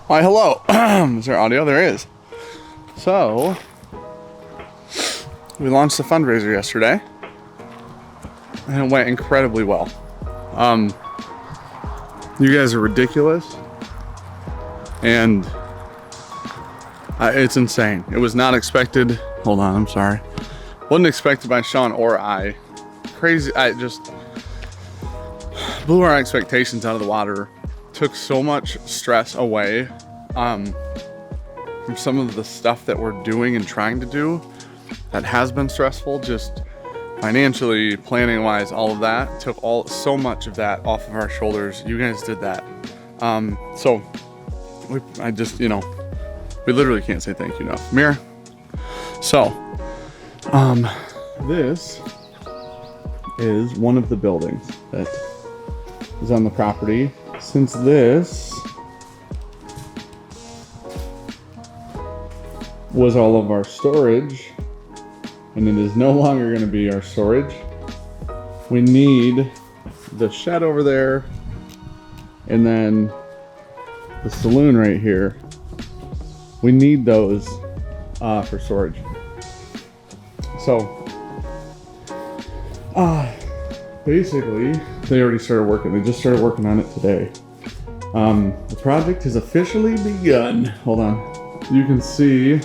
Why, hello. Is there audio? There is. So, we launched the fundraiser yesterday, and it went incredibly well. You guys are ridiculous, and it's insane. It was not expected. Hold on, I'm sorry. Wasn't expected by Sean or I. Crazy. I just blew our expectations out of the water. Took so much stress away from some of the stuff that we're doing and trying to do that has been stressful, just financially, planning wise, all of that. Took so much of that off of our shoulders. You guys did that. So I just, we literally can't say thank you enough. Mirror. So, this is one of the buildings that is on the property. Since this was all of our storage, and it is no longer going to be our storage, we need the shed over there, and then the saloon right here. We need those for storage. So, basically, they already started working. They just started working on it today. The project has officially begun. Hold on. You can see,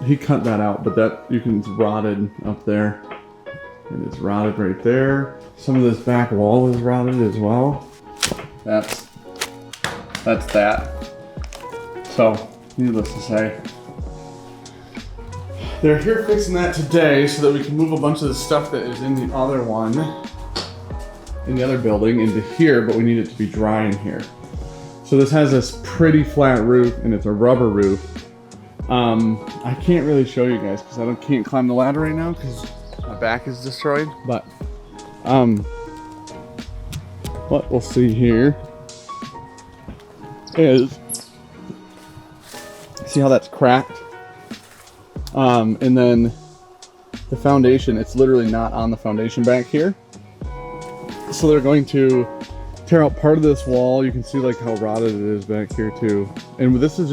he cut that out, but it's rotted up there. And it's rotted right there. Some of this back wall is rotted as well. That's that. So, needless to say, they're here fixing that today so that we can move a bunch of the stuff that is in the other one, in the other building, into here, but we need it to be dry in here. So this has this pretty flat roof, and it's a rubber roof. I can't really show you guys because I can't climb the ladder right now because my back is destroyed. But what we'll see here is, see how that's cracked? And then the foundation, it's literally not on the foundation back here. So they're going to tear out part of this wall. You can see like how rotted it is back here too. And this has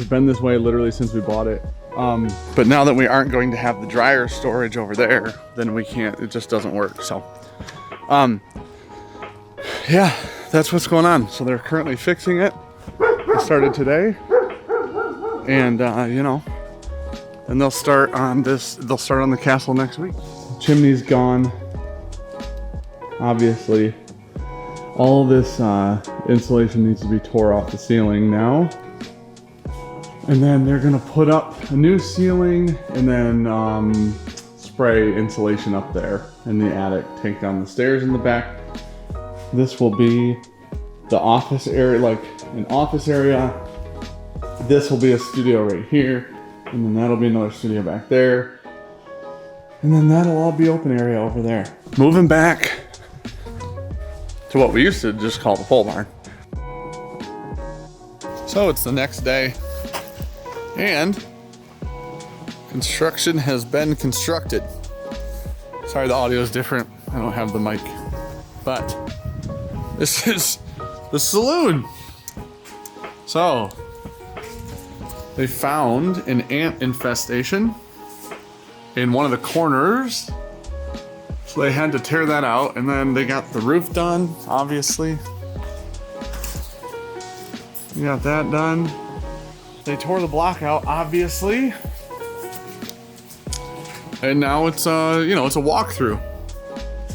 been this way literally since we bought it. But now that we aren't going to have the dryer storage over there, then we can't, it just doesn't work. So, yeah, that's what's going on. So they're currently fixing it. It started today. And, and they'll start on the castle next week. Chimney's gone. Obviously, all this insulation needs to be tore off the ceiling now. And then they're gonna put up a new ceiling and then spray insulation up there in the attic, take down the stairs in the back. This will be the office area, like an office area. This will be a studio right here. And then that'll be another studio back there. And then that'll all be open area over there. Moving back to what we used to just call the pole barn. So it's the next day, and construction has been constructed. Sorry, the audio is different. I don't have the mic, but this is the saloon. So they found an ant infestation in one of the corners. So they had to tear that out, and then they got the roof done, obviously. We got that done. They tore the block out, obviously. And now it's it's a walk-through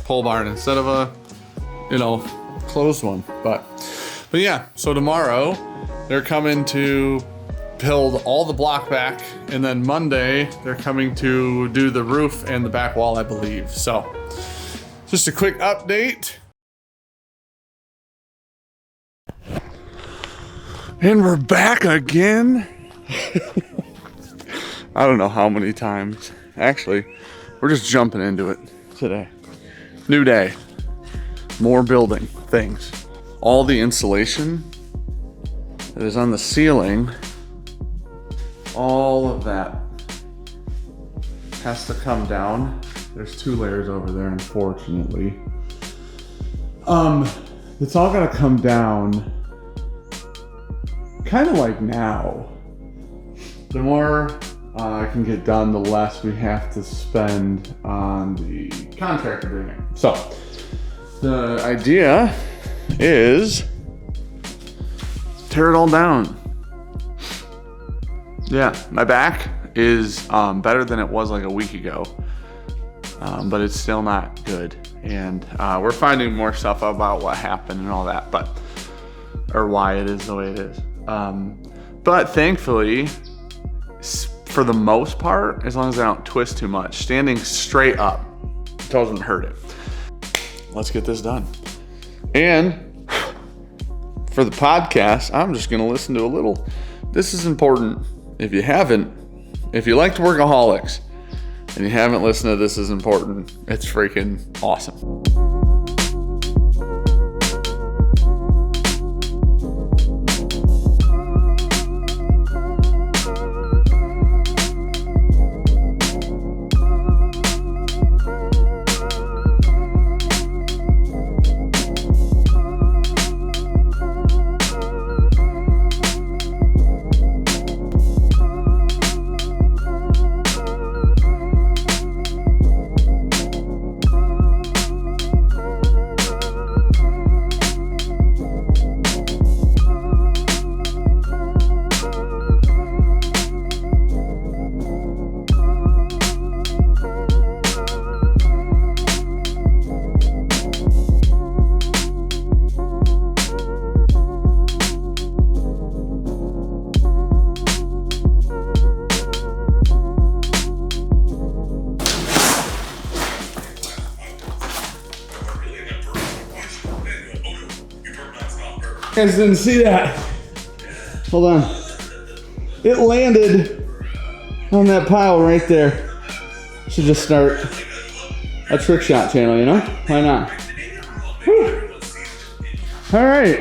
pole barn instead of a, closed one. But yeah, so tomorrow they're coming to build all the block back, and then Monday they're coming to do the roof and the back wall, I believe. So just a quick update. And we're back again. I don't know how many times. Actually, we're just jumping into it today. New day. More building things. All the insulation that is on the ceiling, all of that has to come down. There's 2 layers over there, unfortunately. It's all gotta come down kind of like now. The more I can get done, the less we have to spend on the contract agreement. So the idea is tear it all down. Yeah, my back is better than it was like a week ago, but it's still not good. And we're finding more stuff about what happened and all that, or why it is the way it is. But thankfully, for the most part, as long as I don't twist too much, standing straight up doesn't hurt it. Let's get this done. And for the podcast, I'm just gonna listen to a little. This is important. If you liked Workaholics and you haven't listened to This Is Important, it's freaking awesome. You guys didn't see that. Hold on. It landed on that pile right there. Should just start a trick shot channel, you know? Why not? Whew. All right.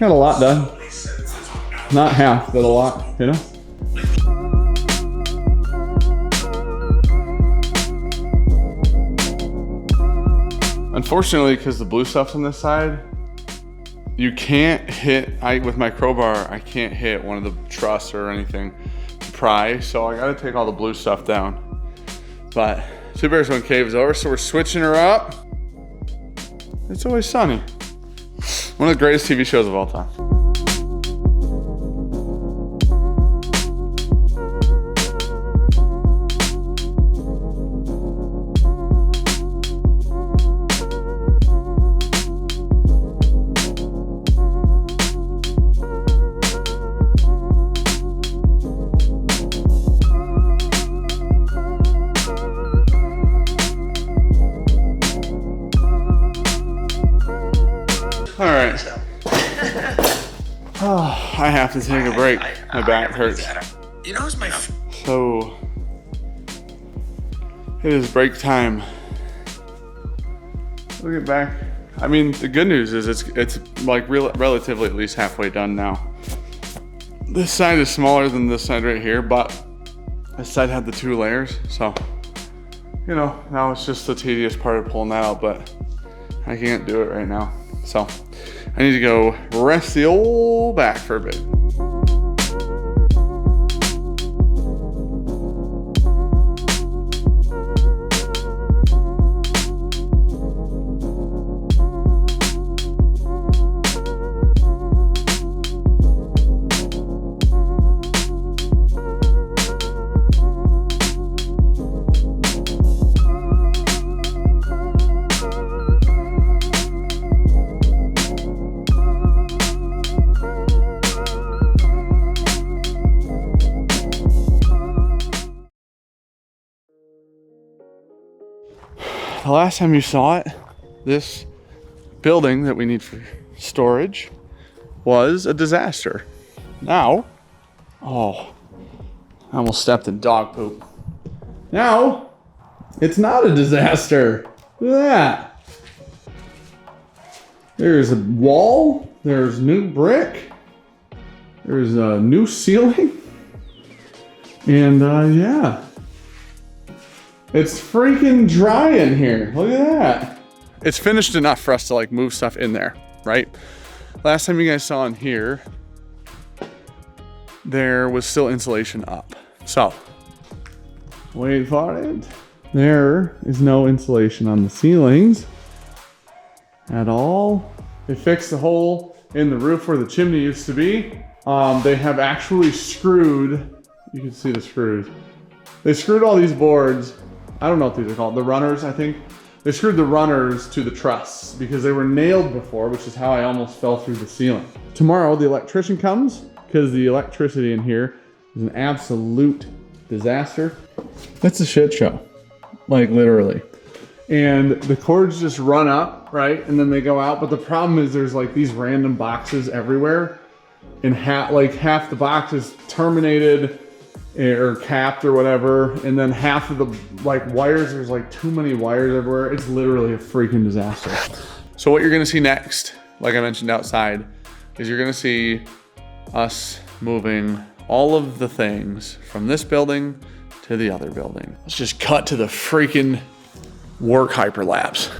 Got a lot done. Not half, but a lot, you know? Unfortunately, because the blue stuff's on this side, you can't hit, with my crowbar, I can't hit one of the truss or anything to pry, so I gotta take all the blue stuff down. But Two Bears One Cave is over, so we're switching her up. It's Always Sunny. One of the greatest TV shows of all time. All right. Oh, I have to take a break. My back hurts. You know, it's my. So it is break time. We'll get back. I mean, the good news is it's like relatively at least halfway done now. This side is smaller than this side right here, but this side had the 2 layers, so you know, now it's just the tedious part of pulling that out, but I can't do it right now. So I need to go rest the old back for a bit. The last time you saw it, this building that we need for storage was a disaster. Now, oh, I almost stepped in dog poop. Now, it's not a disaster. Look at that. There's a wall, there's new brick, there's a new ceiling, and yeah. It's freaking dry in here. Look at that. It's finished enough for us to like move stuff in there. right? Last time you guys saw in here, there was still insulation up. So, wait for it. There is no insulation on the ceilings at all. They fixed the hole in the roof where the chimney used to be. They have actually screwed, you can see the screws. They screwed all these boards. I don't know what these are called, the runners, I think. They screwed the runners to the truss because they were nailed before, which is how I almost fell through the ceiling. Tomorrow, the electrician comes because the electricity in here is an absolute disaster. It's a shit show, like literally. And the cords just run up, right? And then they go out. But the problem is there's like these random boxes everywhere. And half the box is terminated or capped or whatever. And then half of the wires, there's like too many wires everywhere. It's literally a freaking disaster. So what you're gonna see next, like I mentioned outside, is you're gonna see us moving all of the things from this building to the other building. Let's just cut to the freaking work hyperlapse.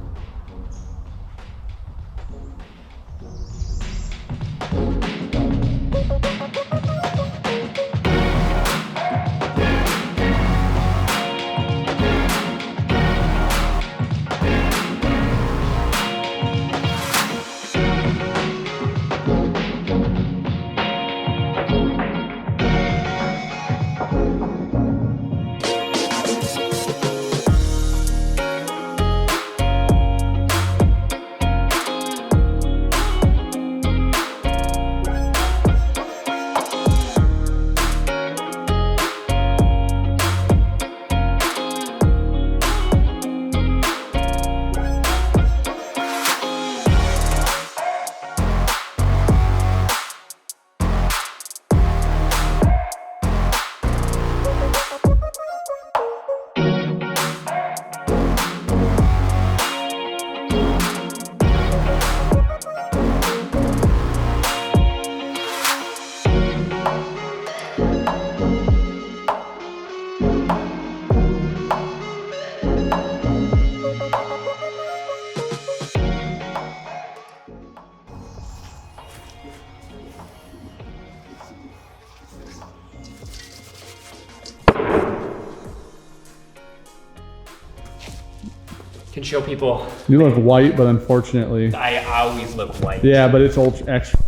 Can show people. You look white, but unfortunately. I always look white. Yeah, but it's ultra extra.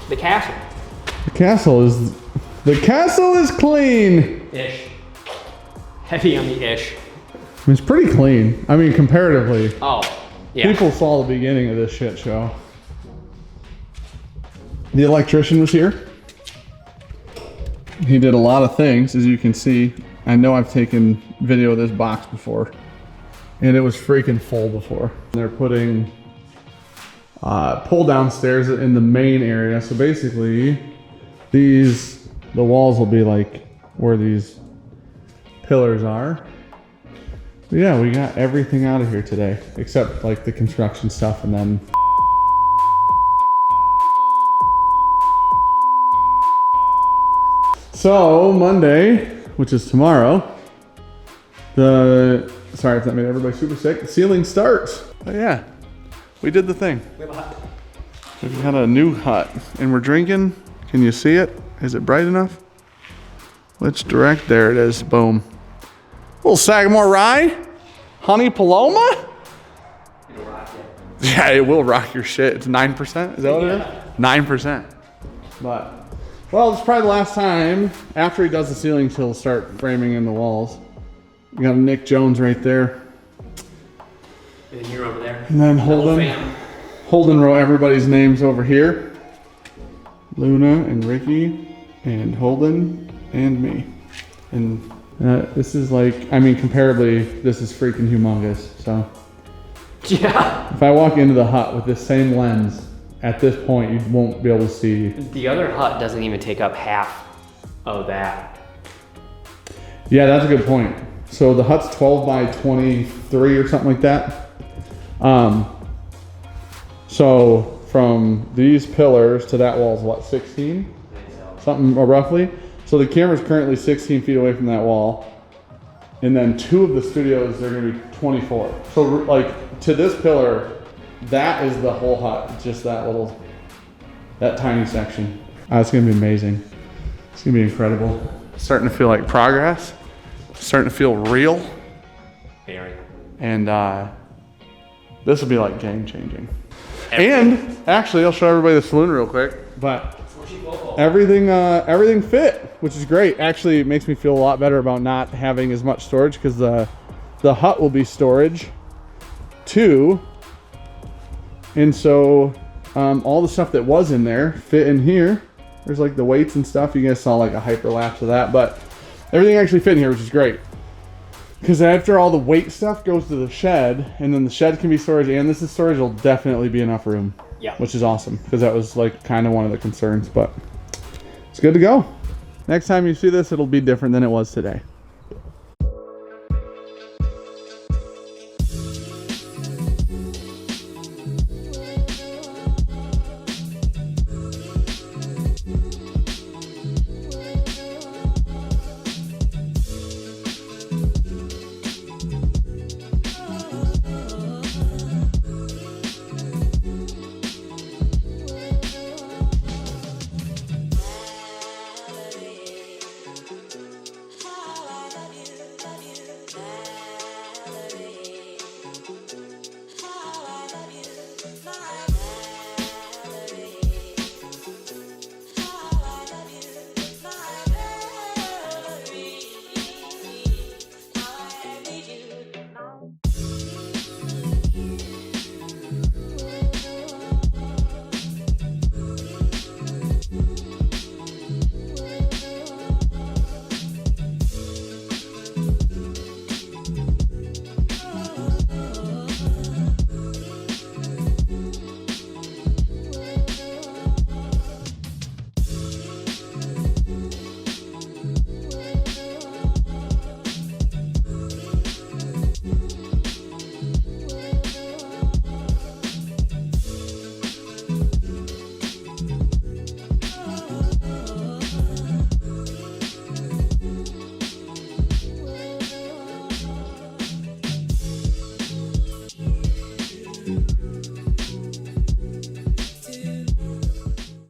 The castle. The castle is clean. Ish. Heavy on the ish. It's pretty clean. I mean, comparatively. Oh, yeah. People saw the beginning of this shit show. The electrician was here. He did a lot of things, as you can see. I know I've taken video of this box before, and it was freaking full before. They're putting pull down stairs in the main area. So basically, the walls will be like where these pillars are. But yeah, we got everything out of here today, except like the construction stuff, and then so Monday, which is tomorrow, sorry if that made everybody super sick, the ceiling starts. But yeah, we did the thing. We have a hut. We've got a new hut, and we're drinking. Can you see it? Is it bright enough? Let's direct, there it is, boom. Little Sagamore Rye, Honey Paloma. It'll rock it. Yeah, it will rock your shit. It's 9%, is that what it is? 9%. But, well, it's probably the last time. After he does the ceilings, he'll start framing in the walls. We got Nick Jones right there. And then you're over there. And then Holden wrote everybody's names over here. Luna and Ricky and Holden and me. And this is like, I mean, comparably, this is freaking humongous, so. Yeah. If I walk into the hut with this same lens, at this point, you won't be able to see. The other hut doesn't even take up half of that. Yeah, that's a good point. So the hut's 12 by 23 or something like that. So from these pillars to that wall is what, 16? Something roughly. So the camera's currently 16 feet away from that wall. And then two of the studios, they're gonna be 24. So like to this pillar, that is the whole hut. It's just that tiny section. It's gonna be amazing. It's gonna be incredible. Starting to feel like progress. Starting to feel real. Very. And this will be like game changing. And actually, I'll show everybody the saloon real quick. But everything fit, which is great. Actually, it makes me feel a lot better about not having as much storage because the hut will be storage too. And so all the stuff that was in there fit in here. There's like the weights and stuff. You guys saw like a hyperlapse of that, but everything actually fit in here, which is great. Because after all the weight stuff goes to the shed, and then the shed can be storage and this is storage, it'll definitely be enough room. Yeah. Which is awesome, because that was like kind of one of the concerns, but it's good to go. Next time you see this, it'll be different than it was today.